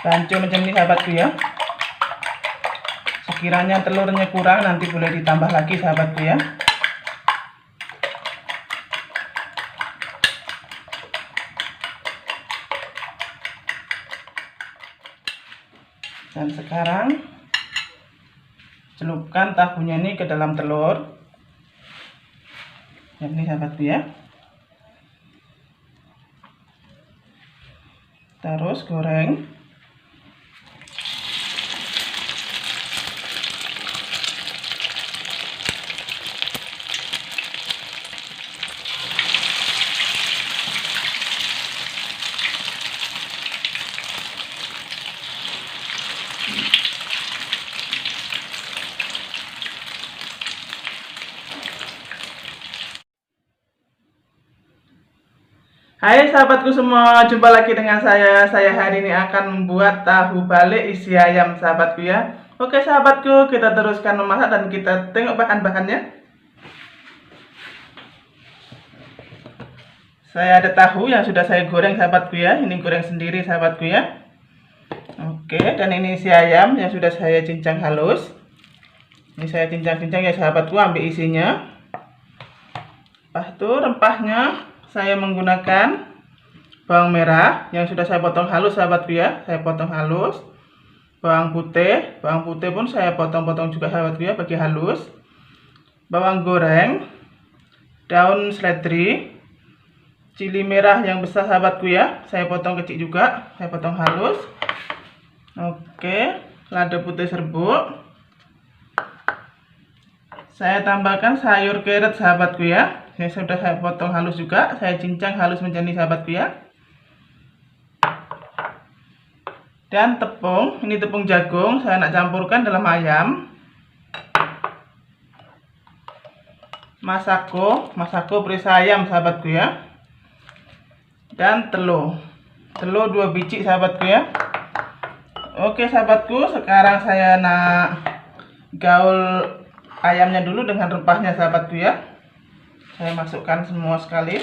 Rancu macam ini sahabatku ya. Sekiranya telurnya kurang nanti boleh ditambah lagi sahabatku ya. Dan sekarang celupkan tahunya ini ke dalam telur. Ini sahabatku ya. Terus goreng. Hai sahabatku semua, jumpa lagi dengan saya. Saya hari ini akan membuat tahu bale isi ayam sahabatku ya. Oke sahabatku, kita teruskan memasak dan kita tengok bahan-bahannya. Saya ada tahu yang sudah saya goreng sahabatku ya. Ini goreng sendiri sahabatku ya. Oke, dan ini isi ayam yang sudah saya cincang halus. Ini saya cincang-cincang ya sahabatku, ambil isinya. Lepas itu rempahnya saya menggunakan bawang merah yang sudah saya potong halus sahabatku ya. Saya potong halus. Bawang putih pun saya potong-potong juga sahabatku ya, bagi halus. Bawang goreng, daun seledri, cili merah yang besar sahabatku ya, saya potong kecil juga, saya potong halus. Oke, lada putih serbuk. Saya tambahkan sayur carrot sahabatku ya. Sudah saya potong halus juga, saya cincang halus menjadi sahabatku ya. Dan tepung, ini tepung jagung, saya nak campurkan dalam ayam. Masako perisa ayam sahabatku ya. Dan telur 2 biji sahabatku ya. Oke sahabatku, sekarang saya nak gaul ayamnya dulu dengan rempahnya sahabatku ya. Saya masukkan semua sekali.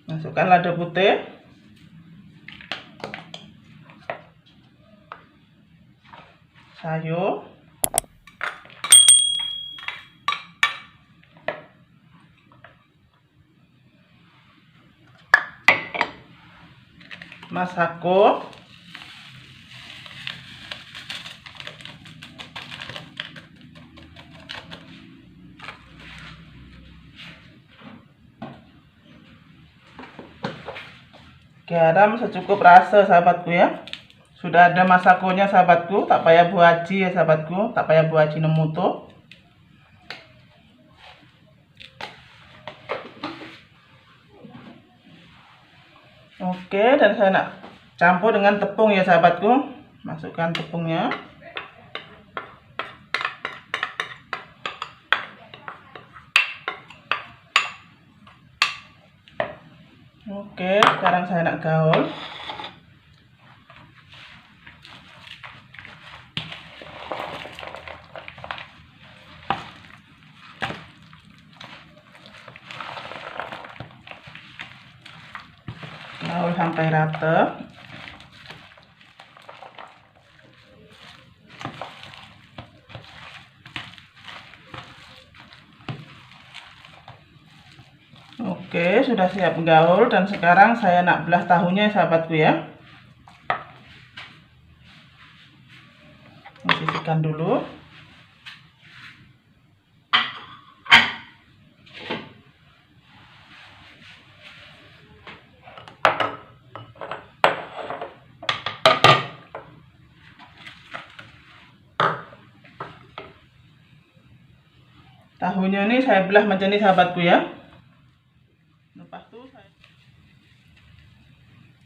Masukkan lada putih. Sayur. Masako. Garam secukup rasa sahabatku ya. Sudah ada masakonya sahabatku, tak payah buaji ya sahabatku, tak payah buaji nemuto. Oke, dan saya nak campur dengan tepung ya sahabatku. Masukkan tepungnya. Oke, sekarang saya nak gaul. Gaul sampai rata. Oke, sudah siap gaul dan sekarang saya nak belah tahunya sahabatku ya. Sisihkan dulu. Tahunya ini saya belah macam ini sahabatku ya. Lepas itu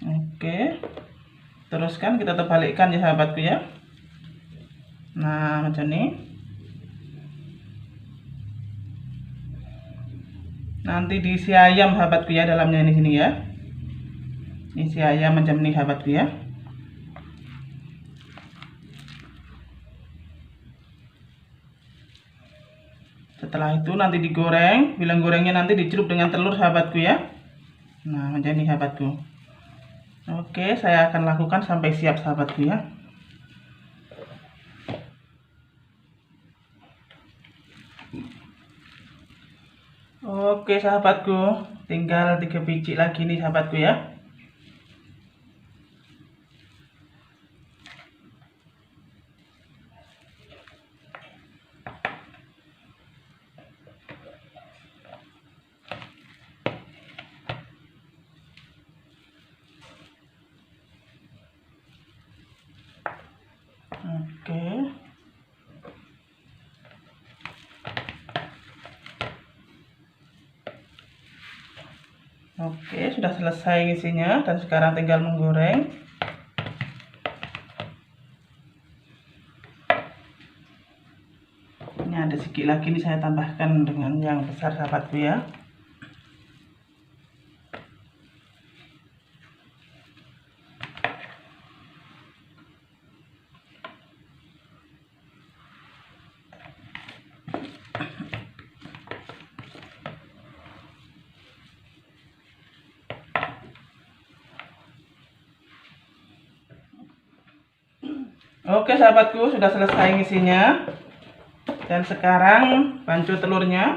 oke, teruskan kita terbalikkan ya sahabatku ya. Nah macam ini. Nanti diisi ayam sahabatku ya, dalamnya ini sini ya. Isi ayam macam ini sahabatku ya. Setelah itu nanti digoreng, bilang gorengnya nanti dicelup dengan telur sahabatku ya. Nah, menjadi sahabatku. Oke, saya akan lakukan sampai siap sahabatku ya. Oke sahabatku, tinggal 3 biji lagi nih sahabatku ya. Oke, sudah selesai isinya dan sekarang tinggal menggoreng. Ini ada sedikit lagi nih saya tambahkan dengan yang besar sahabatku ya. Oke sahabatku, sudah selesai isinya. Dan sekarang bancu telurnya.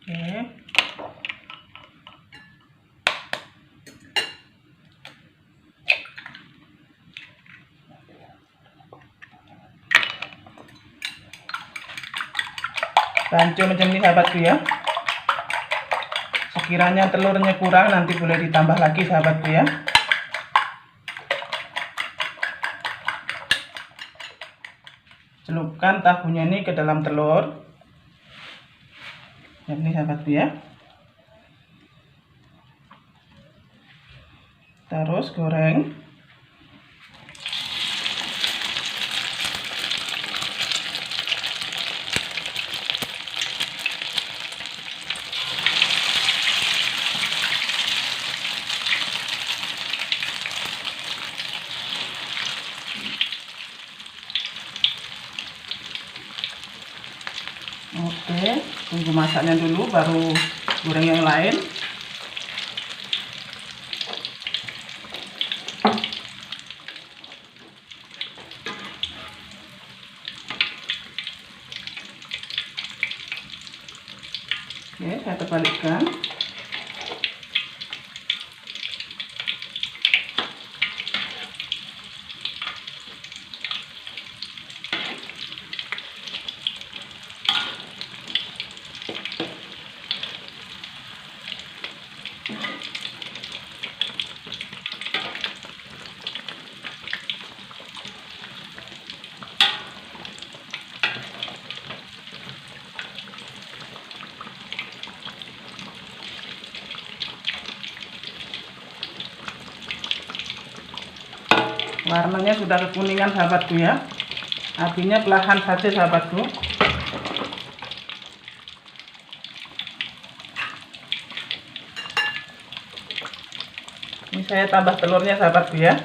Oke. Bancu macam ini sahabatku ya. Sekiranya telurnya kurang nanti boleh ditambah lagi sahabatku ya. Celupkan tahunya ini ke dalam telur. Ini sahabatku ya. Terus goreng. Oke, tunggu masaknya dulu baru goreng yang lain. Oke, saya terbalikkan. Warnanya sudah kekuningan sahabatku ya. Artinya perlahan saja sahabatku. Ini saya tambah telurnya sahabatku ya.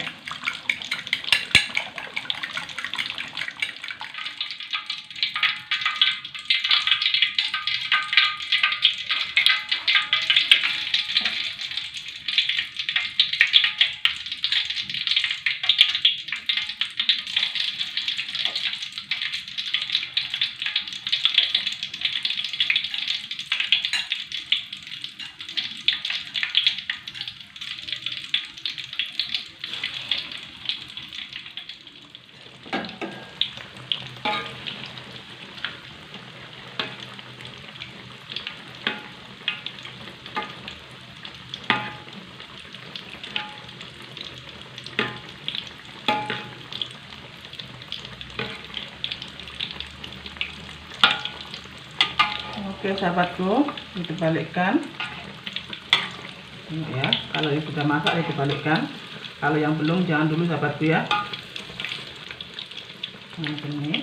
Oke sahabatku, dibalikkan. Ini ya, kalau yang sudah masak ya dibalikkan. Kalau yang belum jangan dulu sahabatku ya. Ini.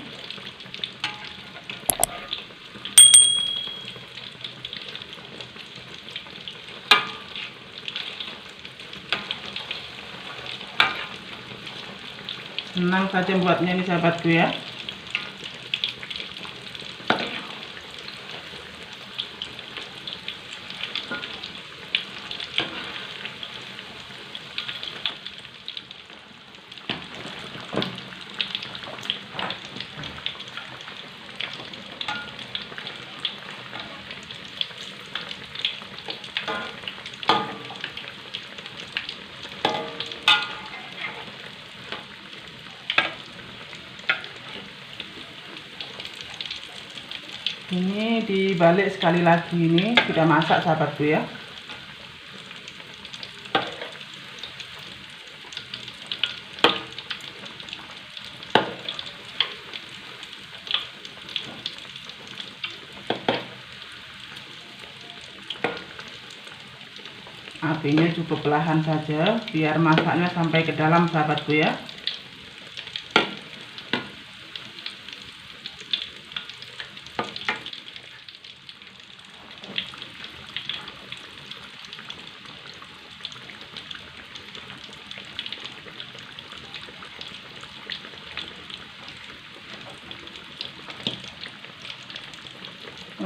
Senang saja buatnya ini sahabatku ya. Ini dibalik sekali lagi, ini sudah masak sahabatku ya. Apinya cukup perlahan saja biar masaknya sampai ke dalam sahabatku ya.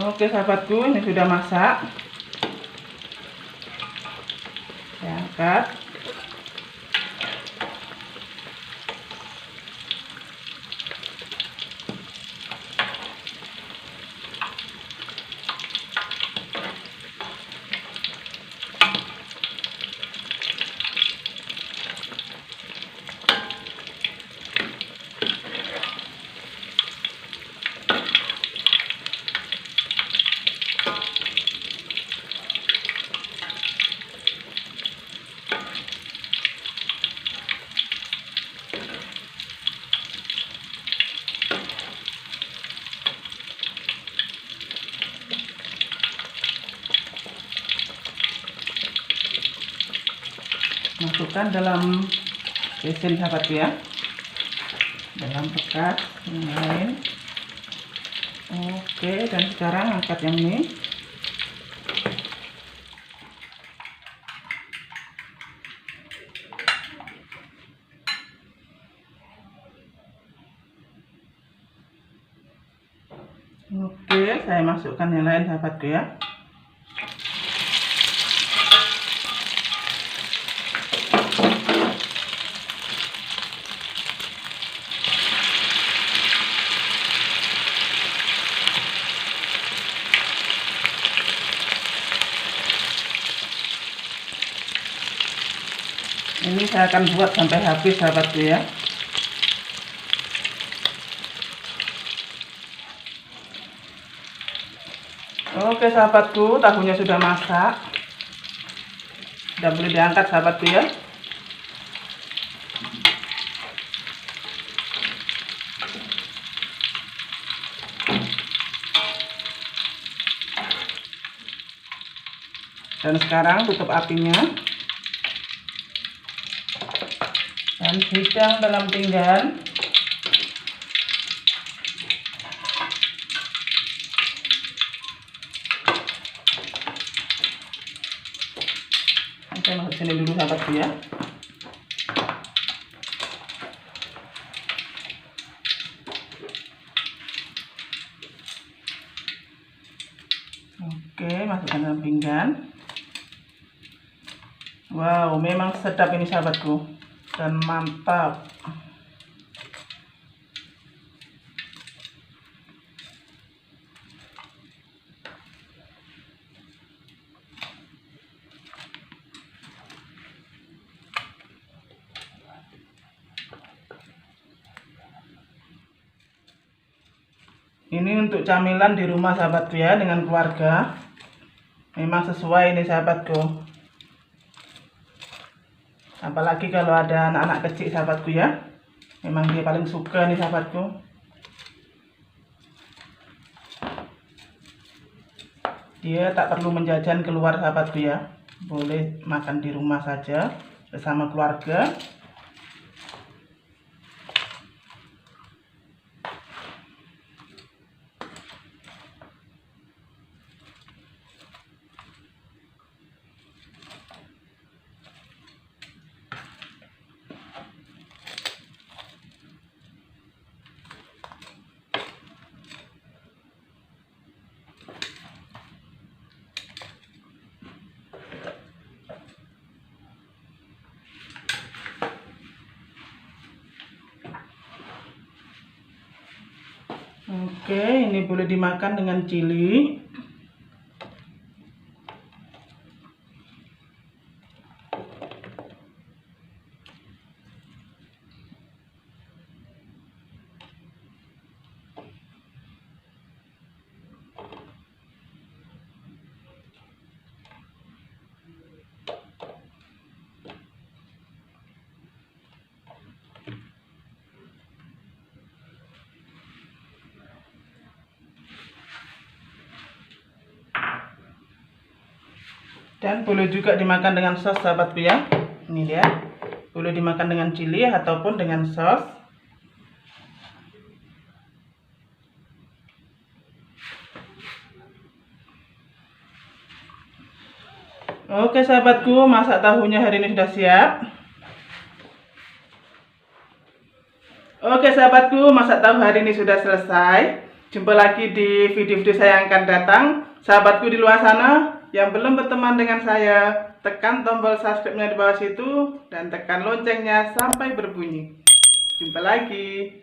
Oke sahabatku, ini sudah masak. Saya angkat. Masukkan dalam besen sahabatku ya, dalam bekas yang lain. Oke, dan sekarang angkat yang ini. Oke, saya masukkan yang lain sahabatku ya. Ini saya akan buat sampai habis sahabatku ya. Oke sahabatku, tahunya sudah masak. Sudah boleh diangkat sahabatku ya. Dan sekarang tutup apinya. Dan hidang dalam pinggan. Saya masuk sini dulu sahabatku ya. Oke, masukkan dalam pinggan. Wow, memang sedap ini sahabatku, dan mantap. Ini untuk camilan di rumah sahabatku ya, dengan keluarga. Memang sesuai ini sahabatku. Apalagi kalau ada anak-anak kecil sahabatku ya. Memang dia paling suka nih sahabatku. Dia tak perlu menjajan keluar sahabatku ya. Boleh makan di rumah saja bersama keluarga. Oke, ini boleh dimakan dengan cili. Dan boleh juga dimakan dengan sos, sahabatku ya. Ini dia. Boleh dimakan dengan cili ataupun dengan sos. Oke sahabatku, masak tahunya hari ini sudah siap. Oke sahabatku, masak tahu hari ini sudah selesai. Jumpa lagi di video-video saya yang akan datang. Sahabatku di luar sana yang belum berteman dengan saya, tekan tombol subscribe-nya di bawah situ dan tekan loncengnya sampai berbunyi. Jumpa lagi.